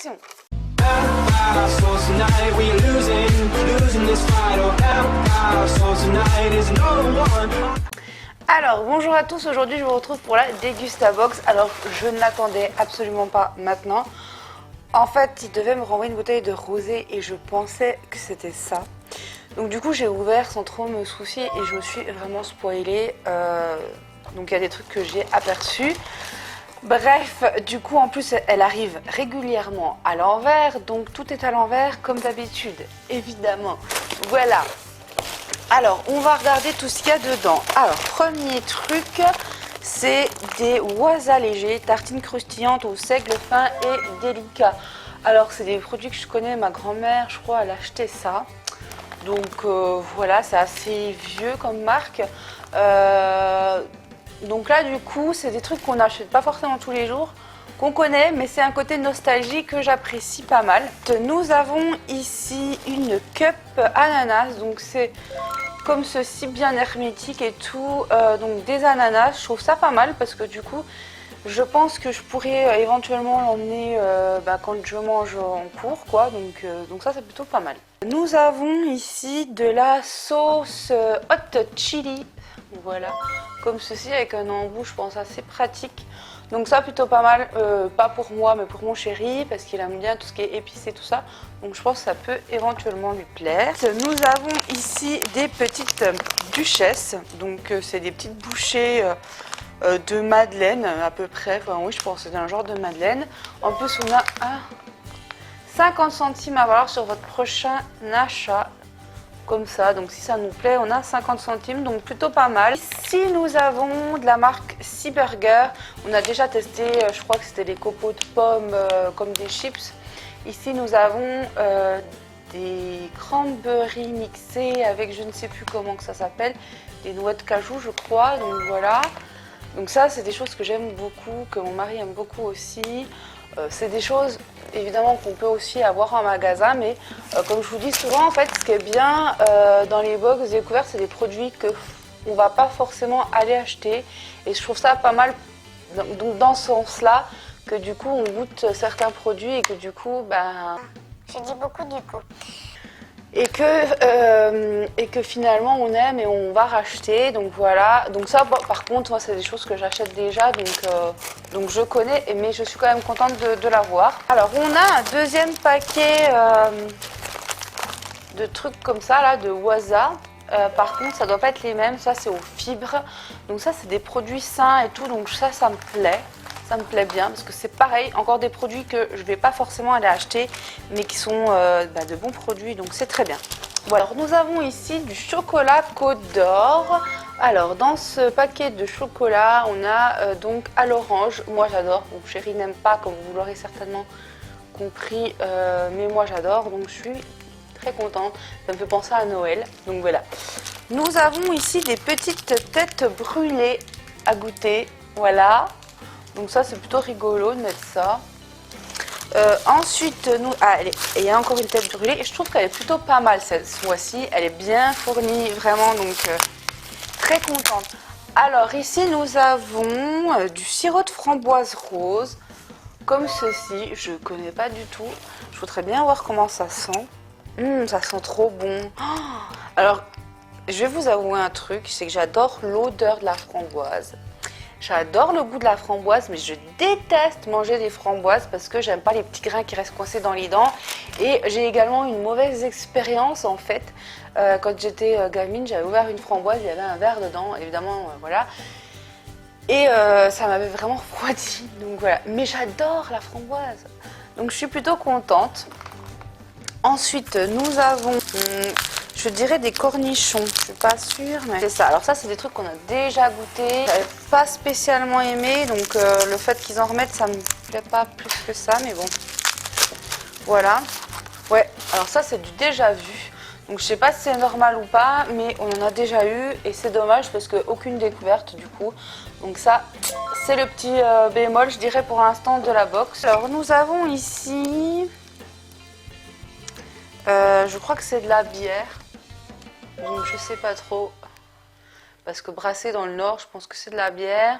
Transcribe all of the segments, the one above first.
action. Alors bonjour à tous, aujourd'hui je vous retrouve pour la Dégustabox. Alors je ne l'attendais absolument pas maintenant. En fait il devait me renvoyer une bouteille de rosé et je pensais que c'était ça. Donc du coup j'ai ouvert sans trop me soucier et je me suis vraiment spoilée. Donc il y a des trucs que j'ai aperçus. Bref, du coup en plus elle arrive régulièrement à l'envers, donc tout est à l'envers comme d'habitude, évidemment. Voilà. Alors on va regarder tout ce qu'il y a dedans. Alors premier truc, c'est des Waza légers, tartines croustillantes au seigle fin et délicat. Alors c'est des produits que je connais, ma grand-mère je crois elle achetait ça. Donc voilà, c'est assez vieux comme marque. Donc là du coup c'est des trucs qu'on n'achète pas forcément tous les jours, qu'on connaît, mais c'est un côté nostalgie que j'apprécie pas mal. Nous avons ici une cup ananas, donc c'est comme ceci, bien hermétique et tout, donc des ananas. Je trouve ça pas mal parce que du coup je pense que je pourrais éventuellement l'emmener quand je mange en cours, quoi. Donc ça c'est plutôt pas mal. Nous avons ici de la sauce hot chili, voilà, comme ceci avec un embout, je pense assez pratique. Donc ça plutôt pas mal, pas pour moi mais pour mon chéri parce qu'il aime bien tout ce qui est épicé tout ça. Donc je pense que ça peut éventuellement lui plaire. Nous avons ici des petites duchesses, donc c'est des petites bouchées de madeleine à peu près. Enfin oui je pense que c'est un genre de madeleine. En plus on a 50 centimes à valoir sur votre prochain achat. Comme ça, donc si ça nous plaît, on a 50 centimes, donc plutôt pas mal. Ici, nous avons de la marque Sea Burger. On a déjà testé, je crois que c'était des copeaux de pommes comme des chips. Ici, nous avons des cranberries mixés avec je ne sais plus comment que ça s'appelle, des noix de cajou, je crois. Donc voilà. Donc ça, c'est des choses que j'aime beaucoup, que mon mari aime beaucoup aussi. C'est des choses évidemment qu'on peut aussi avoir en magasin, mais comme je vous dis souvent, en fait, ce qui est bien dans les box découvertes, c'est des produits que on va pas forcément aller acheter, et je trouve ça pas mal. Donc dans ce sens-là, que du coup on goûte certains produits et que du coup, je dis beaucoup du coup. Et que finalement on aime et on va racheter, donc voilà. Donc ça par contre moi c'est des choses que j'achète déjà, donc je connais, mais je suis quand même contente de l'avoir. Alors on a un deuxième paquet de trucs comme ça là, de Waza. Par contre ça doit pas être les mêmes, ça c'est aux fibres, donc ça c'est des produits sains et tout, donc ça me plaît. Ça me plaît bien parce que c'est pareil, encore des produits que je ne vais pas forcément aller acheter, mais qui sont de bons produits, donc c'est très bien. Voilà. Alors nous avons ici du chocolat Côte d'Or. Alors dans ce paquet de chocolat, on a donc à l'orange. Moi j'adore, mon chéri n'aime pas, comme vous l'aurez certainement compris, mais moi j'adore, donc je suis très contente. Ça me fait penser à Noël, donc voilà. Nous avons ici des petites têtes brûlées à goûter, voilà. Donc ça c'est plutôt rigolo de mettre ça. Ensuite, il y a encore une tête brûlée et je trouve qu'elle est plutôt pas mal cette fois-ci. Elle est bien fournie vraiment, donc très contente. Alors ici nous avons du sirop de framboise rose, comme ceci. Je connais pas du tout. Je voudrais bien voir comment ça sent. Ça sent trop bon. Alors je vais vous avouer un truc, c'est que j'adore l'odeur de la framboise. J'adore le goût de la framboise, mais je déteste manger des framboises parce que j'aime pas les petits grains qui restent coincés dans les dents. Et j'ai également une mauvaise expérience en fait. Quand j'étais gamine, j'avais ouvert une framboise, il y avait un verre dedans, évidemment, voilà. Et ça m'avait vraiment refroidi, donc voilà. Mais j'adore la framboise, donc je suis plutôt contente. Ensuite, nous avons... je dirais des cornichons, je suis pas sûre, mais c'est ça. Alors ça, c'est des trucs qu'on a déjà goûté. J'avais pas spécialement aimé, donc le fait qu'ils en remettent, ça me plaît pas plus que ça, mais bon. Voilà. Ouais, alors ça, c'est du déjà vu. Donc je sais pas si c'est normal ou pas, mais on en a déjà eu et c'est dommage parce qu'aucune découverte du coup. Donc ça, c'est le petit bémol, je dirais, pour l'instant de la box. Alors nous avons ici... je crois que c'est de la bière. Donc je sais pas trop. parce que brassé dans le Nord, je pense que c'est de la bière.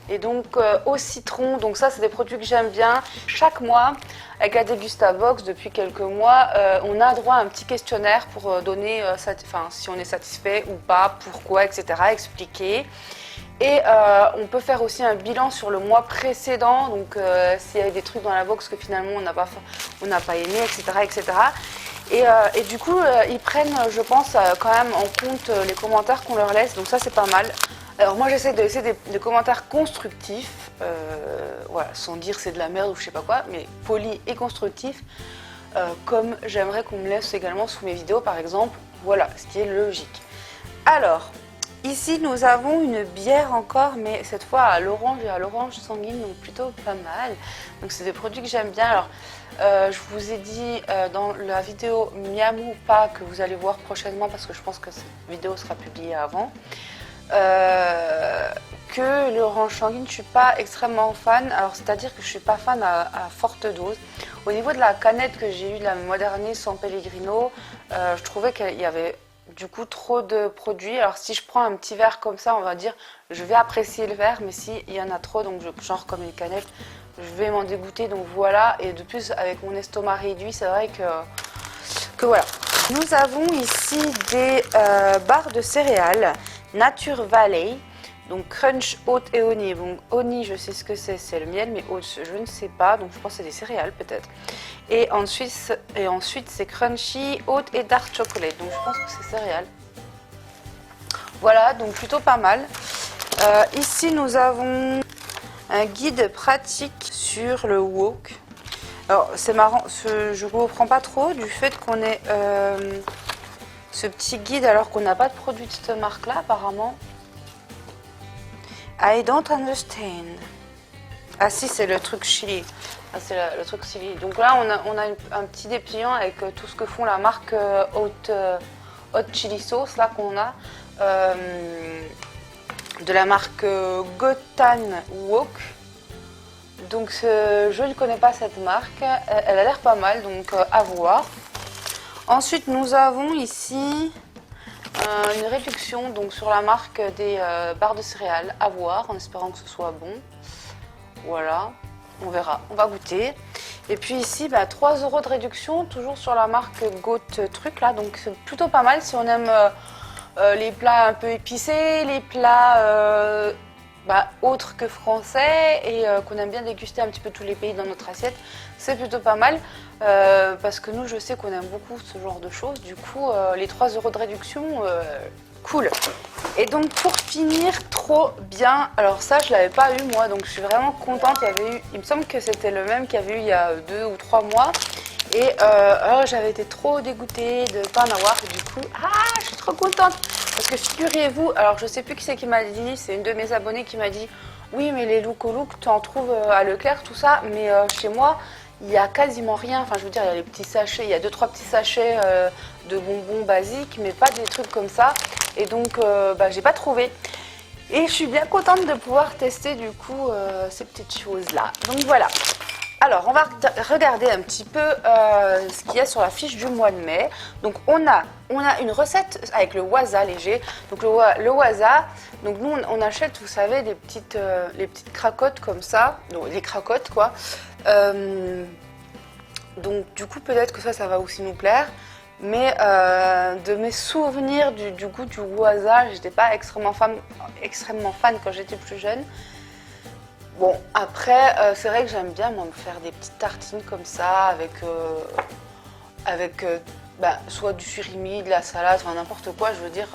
Et donc au citron, donc ça c'est des produits que j'aime bien. Chaque mois, avec la Dégustabox, depuis quelques mois, on a droit à un petit questionnaire pour donner si on est satisfait ou pas, pourquoi, etc. expliquer. Et on peut faire aussi un bilan sur le mois précédent, donc s'il y avait des trucs dans la box que finalement on n'a pas aimé, etc. etc. Et du coup, ils prennent, je pense, quand même en compte les commentaires qu'on leur laisse, donc ça c'est pas mal. Alors moi j'essaie de laisser des commentaires constructifs, voilà, sans dire c'est de la merde ou je sais pas quoi, mais polis et constructifs, comme j'aimerais qu'on me laisse également sous mes vidéos par exemple, voilà, ce qui est logique. Alors, ici nous avons une bière encore, mais cette fois à l'orange et à l'orange sanguine, donc plutôt pas mal. Donc c'est des produits que j'aime bien. Alors je vous ai dit dans la vidéo Miam ou pas que vous allez voir prochainement, parce que je pense que cette vidéo sera publiée avant, que l'orange sanguine, je suis pas extrêmement fan. Alors c'est-à-dire que je suis pas fan à forte dose. Au niveau de la canette que j'ai eue le mois dernier sans Pellegrino, je trouvais qu'il y avait du coup trop de produits. Alors si je prends un petit verre comme ça, on va dire, je vais apprécier le verre, mais si il y en a trop, donc genre comme une canette, je vais m'en dégoûter. Donc voilà, et de plus avec mon estomac réduit, c'est vrai que voilà. Nous avons ici des barres de céréales Nature Valley, donc crunch, oat et honey. Donc honey, je sais ce que c'est le miel, mais oat, je ne sais pas, donc je pense que c'est des céréales peut-être. Et ensuite c'est crunchy, oat et dark chocolate, donc je pense que c'est céréales. Voilà, donc plutôt pas mal. Ici nous avons un guide pratique sur le wok. Alors c'est marrant, je ne comprends pas trop du fait qu'on ait ce petit guide alors qu'on n'a pas de produit de cette marque là apparemment. I don't understand. Ah si, c'est le truc chili. Ah, c'est le truc chili. Donc là on a un petit dépliant avec tout ce que font la marque Hot Chili Sauce là qu'on a. De la marque Gotan Wok. Donc je ne connais pas cette marque, elle a l'air pas mal, donc à voir. Ensuite nous avons ici une réduction donc, sur la marque des barres de céréales, à voir, en espérant que ce soit bon. Voilà, on verra, on va goûter. Et puis ici 3 € de réduction, toujours sur la marque Goat Truc là, donc c'est plutôt pas mal si on aime les plats un peu épicés, les plats autres que français et qu'on aime bien déguster un petit peu tous les pays dans notre assiette, c'est plutôt pas mal parce que nous je sais qu'on aime beaucoup ce genre de choses, du coup les 3 € de réduction, cool. Et donc pour finir, trop bien, alors ça je l'avais pas eu moi, donc je suis vraiment contente. Il me semble que c'était le même qu'il y avait eu il y a 2 ou 3 mois. Et alors j'avais été trop dégoûtée de ne pas en avoir et du coup, je suis trop contente. Parce que figurez-vous, alors je sais plus qui c'est qui m'a dit, c'est une de mes abonnées qui m'a dit oui mais les Look au Look tu en trouves à Leclerc tout ça, mais chez moi il y a quasiment rien, enfin je veux dire il y a les petits sachets, il y a 2-3 petits sachets de bonbons basiques mais pas des trucs comme ça et donc j'ai pas trouvé. Et je suis bien contente de pouvoir tester du coup ces petites choses là, donc voilà. Alors, on va regarder un petit peu ce qu'il y a sur la fiche du mois de mai. Donc, on a une recette avec le waza léger. Donc, le waza, donc nous, on achète, vous savez, les petites cracottes comme ça. Donc, des cracottes, quoi. Donc, du coup, peut-être que ça va aussi nous plaire. Mais de mes souvenirs du goût du waza, j'étais pas extrêmement fan quand j'étais plus jeune. Bon, après, c'est vrai que j'aime bien moi me faire des petites tartines comme ça avec soit du surimi, de la salade, enfin n'importe quoi, je veux dire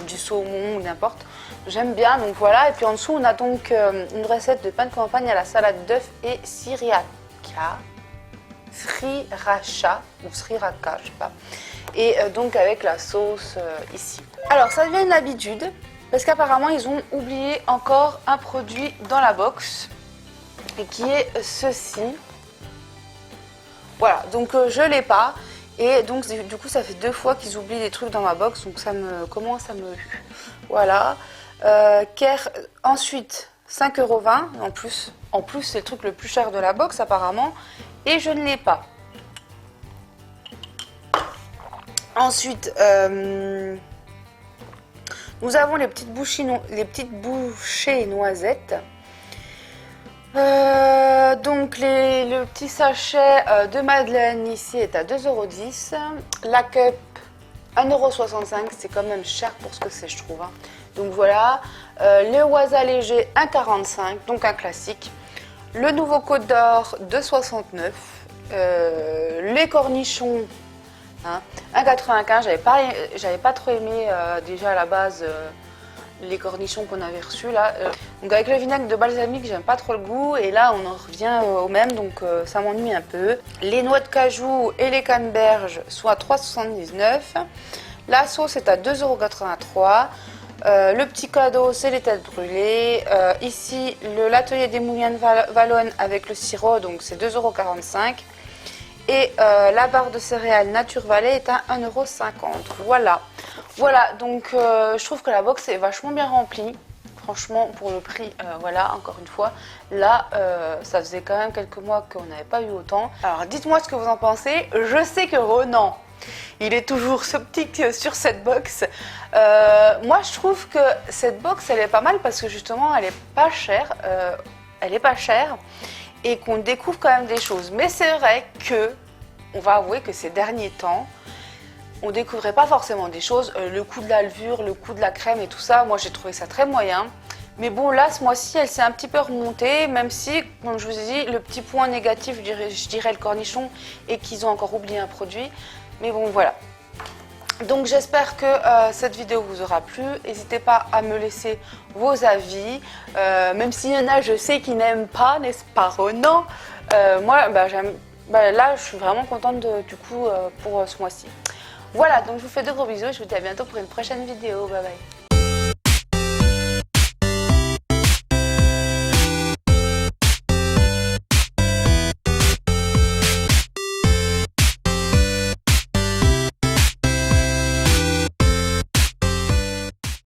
du saumon ou n'importe. J'aime bien, donc voilà. Et puis en dessous, on a donc une recette de pain de campagne à la salade d'œufs et sriracha ou sriracha, je sais pas. Et donc avec la sauce ici. Alors, ça devient une habitude. Parce qu'apparemment, ils ont oublié encore un produit dans la box, et qui est ceci. Voilà, donc je ne l'ai pas. Et donc, du coup, ça fait 2 fois qu'ils oublient des trucs dans ma box, donc ça me commence à me... Voilà. Ensuite, 5,20 €. En plus, c'est le truc le plus cher de la box, apparemment. Et je ne l'ai pas. Ensuite... Nous avons les petites bouchées noisettes. Donc le petit sachet de madeleine ici est à 2,10 €. La cup 1,65 €, c'est quand même cher pour ce que c'est, je trouve. Donc voilà, le Waza léger 1,45 €, donc un classique. Le nouveau Côte d'Or 2,69 €. Les cornichons 1,95 €. J'avais pas trop aimé déjà à la base les cornichons qu'on avait reçus là. Donc avec le vinaigre de balsamique, j'aime pas trop le goût et là on en revient au même, donc ça m'ennuie un peu. Les noix de cajou et les canneberges sont à 3,79 €. La sauce est à 2,83 €. Le petit cadeau, c'est les têtes brûlées. Ici, l'atelier des moulins de Valonne avec le sirop, donc c'est 2,45 €. Et la barre de céréales Nature Valley est à 1,50 €. Voilà. Voilà, donc je trouve que la box est vachement bien remplie. Franchement, pour le prix, voilà, encore une fois. Là, ça faisait quand même quelques mois qu'on n'avait pas eu autant. Alors, dites-moi ce que vous en pensez. Je sais que Ronan, il est toujours sceptique sur cette box. Moi, je trouve que cette box, elle est pas mal parce que justement, elle est pas chère. Et qu'on découvre quand même des choses. Mais c'est vrai que, on va avouer que ces derniers temps, on découvrait pas forcément des choses. Le coup de la levure, le coup de la crème et tout ça, moi j'ai trouvé ça très moyen. Mais bon, là, ce mois-ci, elle s'est un petit peu remontée, même si, comme je vous ai dit, le petit point négatif, je dirais le cornichon, et qu'ils ont encore oublié un produit. Mais bon, voilà. Donc j'espère que cette vidéo vous aura plu. N'hésitez pas à me laisser vos avis, même s'il y en a, je sais, qui n'aiment pas, n'est-ce pas Ronan? Moi, là, je suis vraiment contente du coup pour ce mois-ci. Voilà, donc je vous fais de gros bisous et je vous dis à bientôt pour une prochaine vidéo. Bye bye.